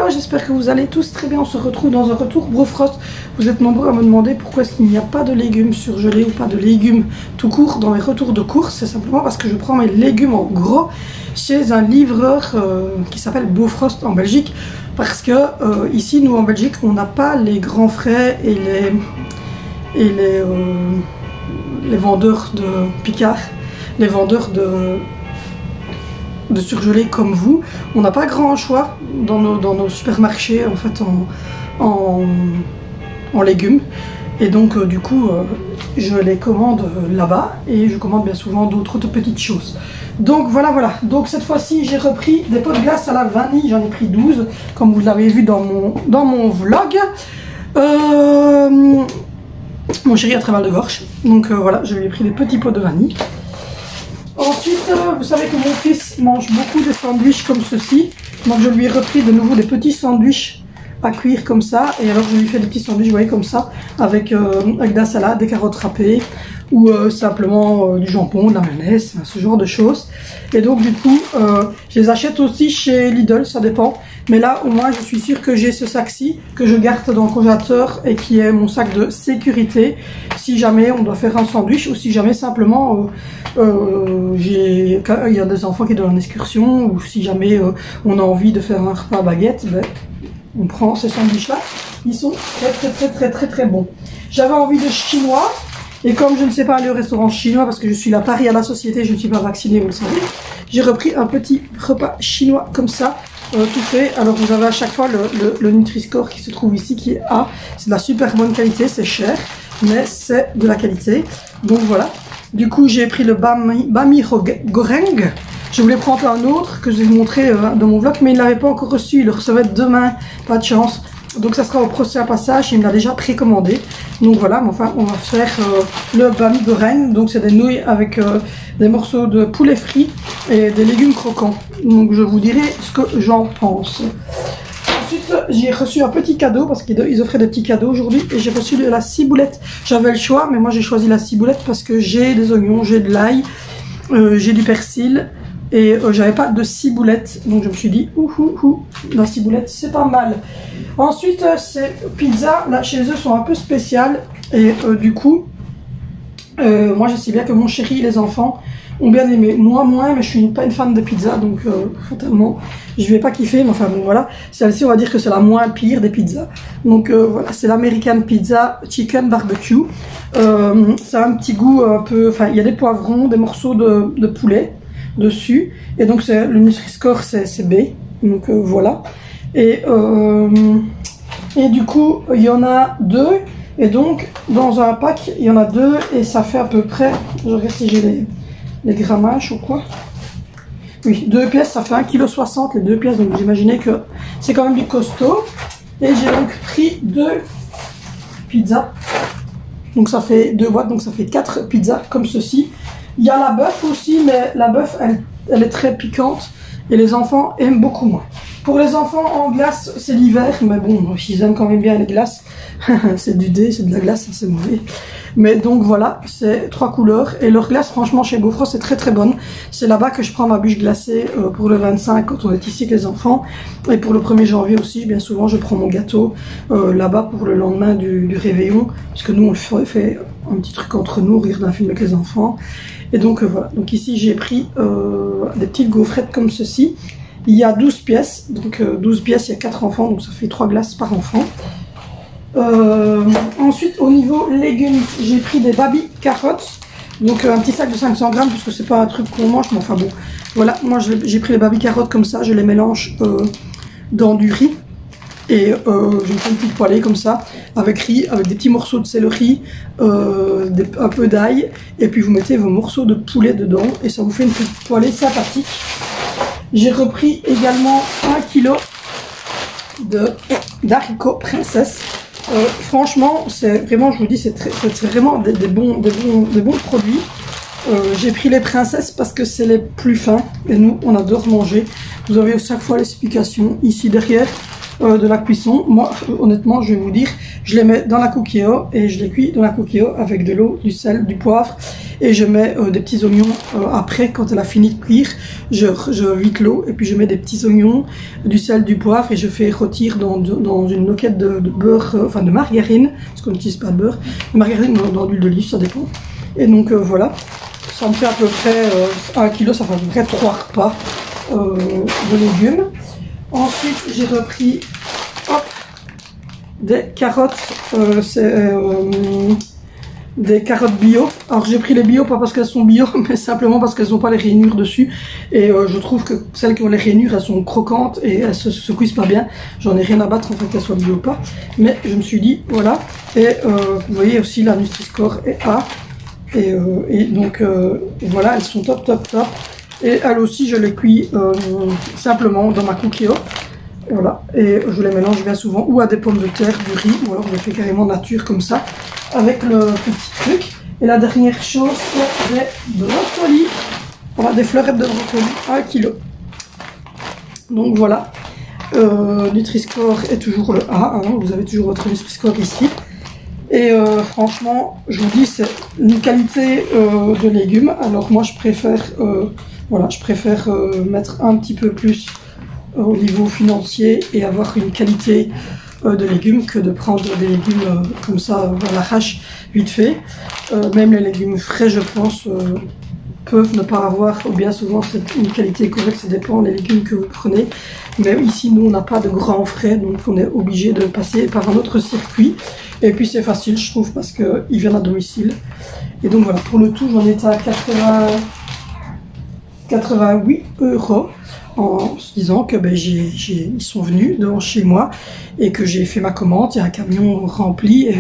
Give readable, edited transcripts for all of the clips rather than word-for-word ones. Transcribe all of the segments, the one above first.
J'espère que vous allez tous très bien. On se retrouve dans un retour Brofrost. Vous êtes nombreux à me demander pourquoi est-ce qu'il n'y a pas de légumes surgelés ou pas de légumes tout court dans mes retours de course. C'est simplement parce que je prends mes légumes en gros chez un livreur qui s'appelle Bofrost en Belgique. Parce que ici, nous en Belgique, on n'a pas les grands frais et les vendeurs de Picard, les vendeurs de surgelés comme vous. On n'a pas grand choix dans nos supermarchés en fait en légumes, et donc du coup je les commande là-bas, et je commande bien souvent d'autres petites choses. Donc voilà. Donc cette fois-ci j'ai repris des pots de glace à la vanille. J'en ai pris 12 comme vous l'avez vu dans mon vlog. Mon chéri a très mal de gorge, donc voilà, je lui ai pris des petits pots de vanille. Ensuite, vous savez que mon fils mange beaucoup de sandwichs comme ceci. Donc je lui ai repris de nouveau des petits sandwichs à cuire comme ça. Et alors je lui fais des petits sandwichs, vous voyez, comme ça, avec de la salade, des carottes râpées, ou simplement du jambon, de la mayonnaise, ce genre de choses. Et donc du coup, je les achète aussi chez Lidl, ça dépend. Mais là, au moins, je suis sûre que j'ai ce sac-ci que je garde dans le congélateur et qui est mon sac de sécurité. Si jamais on doit faire un sandwich, ou si jamais simplement il y a des enfants qui doivent en excursion, ou si jamais on a envie de faire un repas à baguette, ben, on prend ces sandwichs-là. Ils sont très bons. J'avais envie de chinois. Et comme je ne sais pas aller au restaurant chinois parce que je suis là pari à la société, je ne suis pas vaccinée, vous le savez, j'ai repris un petit repas chinois comme ça, tout fait. Alors vous avez à chaque fois le Nutri-Score qui se trouve ici, qui est A. C'est de la super bonne qualité, c'est cher, mais c'est de la qualité. Donc voilà. Du coup j'ai pris le bami goreng. Je voulais prendre un autre que je vais vous montrer dans mon vlog, mais il ne l'avait pas encore reçu, il le recevait demain, pas de chance. Donc ça sera au prochain passage, il me l'a déjà précommandé. Donc voilà, mais enfin on va faire le bami goreng. Donc c'est des nouilles avec des morceaux de poulet frit et des légumes croquants. Donc je vous dirai ce que j'en pense. Ensuite j'ai reçu un petit cadeau parce qu'ils offraient des petits cadeaux aujourd'hui, et j'ai reçu de la ciboulette. J'avais le choix, mais moi j'ai choisi la ciboulette parce que j'ai des oignons, j'ai de l'ail, j'ai du persil. Et j'avais pas de ciboulette, donc je me suis dit la ciboulette c'est pas mal. Ensuite ces pizzas là chez eux sont un peu spéciales, et du coup moi je sais bien que mon chéri et les enfants ont bien aimé, moi moins, mais je suis pas une fan de pizza, donc fatalement je vais pas kiffer, mais enfin bon voilà, celle-ci on va dire que c'est la moins pire des pizzas. Donc voilà, c'est l'American Pizza Chicken Barbecue. Ça a un petit goût un peu, enfin il y a des poivrons, des morceaux de poulet dessus, et donc c'est le Nutri-Score c'est B, donc voilà. Et du coup il y en a deux, et donc dans un pack il y en a deux, et ça fait à peu près, je regarde si j'ai les grammages ou quoi. Oui, 2 pièces, ça fait 1,60 kg les 2 pièces, donc j'imaginais que c'est quand même du costaud. Et j'ai donc pris 2 pizzas, donc ça fait 2 boîtes, donc ça fait 4 pizzas comme ceci. Il y a la bœuf aussi, mais la bœuf, elle est très piquante et les enfants aiment beaucoup moins. Pour les enfants en glace, c'est l'hiver, mais bon, ils aiment quand même bien les glaces. C'est du dé, c'est de la glace, c'est mauvais. Mais donc voilà, c'est 3 couleurs. Et leur glace, franchement, chez Bofrost, c'est très bonne. C'est là-bas que je prends ma bûche glacée pour le 25 quand on est ici avec les enfants. Et pour le 1er janvier aussi, bien souvent, je prends mon gâteau là-bas pour le lendemain du réveillon. Parce que nous, on fait un petit truc entre nous, rire d'un film avec les enfants. Et donc voilà, donc ici j'ai pris des petites gaufrettes comme ceci. Il y a 12 pièces, donc 12 pièces, il y a 4 enfants, donc ça fait 3 glaces par enfant. Ensuite au niveau légumes, j'ai pris des baby carottes, donc un petit sac de 500 grammes, puisque c'est pas un truc qu'on mange, mais enfin bon. Voilà, moi j'ai pris les baby carottes comme ça, je les mélange dans du riz. Et je me fais une petite poêlée comme ça, avec riz, avec des petits morceaux de céleri, un peu d'ail, et puis vous mettez vos morceaux de poulet dedans, et ça vous fait une petite poêlée sympathique. J'ai repris également 1 kg d'haricots princesse. Franchement, c'est vraiment, je vous dis, c'est vraiment des bons produits. J'ai pris les princesses parce que c'est les plus fins et nous on adore manger. Vous avez chaque fois l'explication ici derrière de la cuisson. Moi honnêtement je vais vous dire, je les mets dans la coquilleau et je les cuis dans la coquilleau avec de l'eau, du sel, du poivre et je mets des petits oignons après quand elle a fini de cuire. Je vide l'eau et puis je mets des petits oignons, du sel, du poivre et je fais rôtir dans une moquette de beurre, enfin de margarine, parce qu'on n'utilise pas de beurre, de margarine dans l'huile d'olive, ça dépend. Et donc voilà, ça me fait à peu près 1 kg, ça fait à peu près 3 repas de légumes. Ensuite j'ai repris des carottes, des carottes bio. Alors j'ai pris les bio pas parce qu'elles sont bio mais simplement parce qu'elles n'ont pas les rainures dessus et je trouve que celles qui ont les rainures elles sont croquantes et elles se cuisent pas bien. J'en ai rien à battre en fait qu'elles soient bio ou pas, mais je me suis dit voilà. Et vous voyez aussi la Nutri-Score est A et donc voilà, elles sont top. Et elles aussi je les cuis simplement dans ma coquilleau. Voilà, et je les mélange bien souvent ou à des pommes de terre, du riz, ou alors je les fais carrément nature comme ça, avec le petit truc. Et la dernière chose, c'est des brocolis. Voilà, des fleurettes de brocolis, 1 kg. Donc voilà, Nutri-Score est toujours le A, hein, vous avez toujours votre Nutri-Score ici. Et franchement, je vous dis, c'est une qualité de légumes. Alors moi, je préfère, voilà, mettre un petit peu plus au niveau financier et avoir une qualité de légumes que de prendre des légumes comme ça à l'arrache vite fait. Même les légumes frais je pense peuvent ne pas avoir, ou bien souvent c'est une qualité correcte, ça dépend des légumes que vous prenez. Mais ici nous on n'a pas de grands frais donc on est obligé de passer par un autre circuit. Et puis c'est facile je trouve parce qu'ils viennent à domicile. Et donc voilà, pour le tout j'en étais à 88 €. En se disant que ben, ils sont venus devant chez moi et que j'ai fait ma commande, il y a un camion rempli et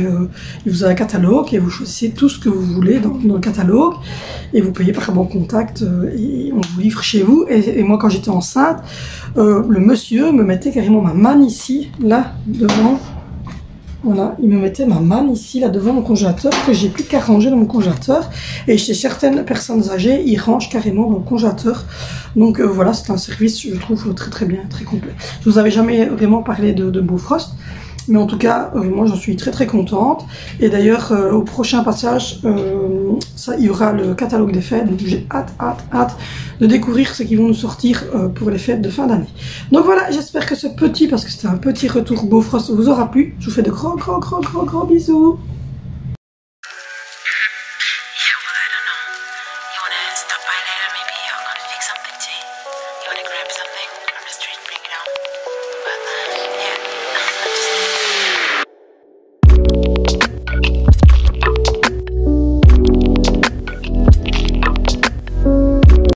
il vous a un catalogue et vous choisissez tout ce que vous voulez dans le catalogue et vous payez par bon contact et on vous livre chez vous. Et moi quand j'étais enceinte, le monsieur me mettait carrément ma manne ici, là devant. Voilà, il me mettait ma manne ici, là devant mon congélateur, que j'ai plus qu'à ranger dans mon congélateur. Et chez certaines personnes âgées, ils rangent carrément dans le congélateur. Donc voilà, c'est un service, je trouve, très bien, très complet. Je vous avais jamais vraiment parlé de Bofrost. Mais en tout cas, moi j'en suis très contente. Et d'ailleurs, au prochain passage, il y aura le catalogue des fêtes. Donc j'ai hâte de découvrir ce qu'ils vont nous sortir pour les fêtes de fin d'année. Donc voilà, j'espère que ce petit, parce que c'était un petit retour Bofrost, vous aura plu. Je vous fais de gros bisous.